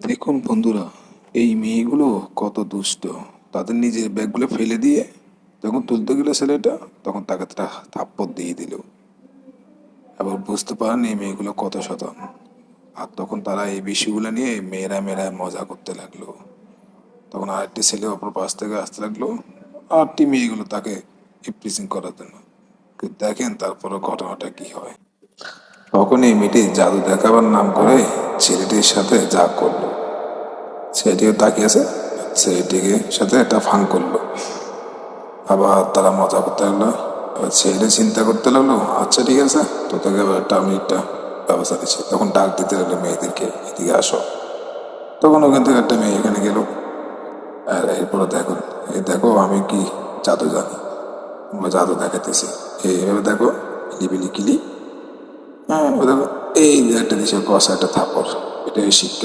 দেখুন বন্ধুরা, এই মেয়েগুলো কত দুষ্ট। তাদের নিজের ব্যাগগুলো ফেলে দিয়ে যখন তুলতে গেল ছেলেটা, তখন তাকে একটা থাপ্পড় দিয়ে দিল। এবার বুঝতে পারেন এই মেয়েগুলো কত শতান। আর তখন তারা এই বিষয়গুলো নিয়ে মেয়েরা মেয়েরা মজা করতে লাগলো। তখন আরেকটি ছেলে অপর পাশ থেকে আসতে লাগলো, আরেকটি মেয়েগুলো তাকে ইপ্রিজিং করার জন্য। কিন্তু দেখেন তারপরে ঘটনাটা কি হয়। তখন এই মেয়েটি জাদু দেখাবার নাম করে ছেলেটির সাথে যা করলো। ছেলেটিও তাকিয়েছে, ছেলেটিকে সাথে একটা ফান করলো। আবার তারা মজা করতে লাগলো। এবার ছেলে চিন্তা করতে লাগলো, আচ্ছা ঠিক আছে, তো তোকে এবার আমি একটা ব্যবস্থা দিচ্ছি। তখন ডাক দিতে লাগলো মেয়েদেরকে, এদিকে আসো। তখন ওখান থেকে একটা মেয়ে এখানে গেল। আর এরপরে দেখুন, এই দেখো আমি কি জাদু জানি, আমরা জাদু দেখাতেছি। এইভাবে দেখো, লিবিলি কিলি। হ্যাঁ, ও দেখো, এই যে একটা দিছে কষা একটা থাপড়। এটা শিক্ষা।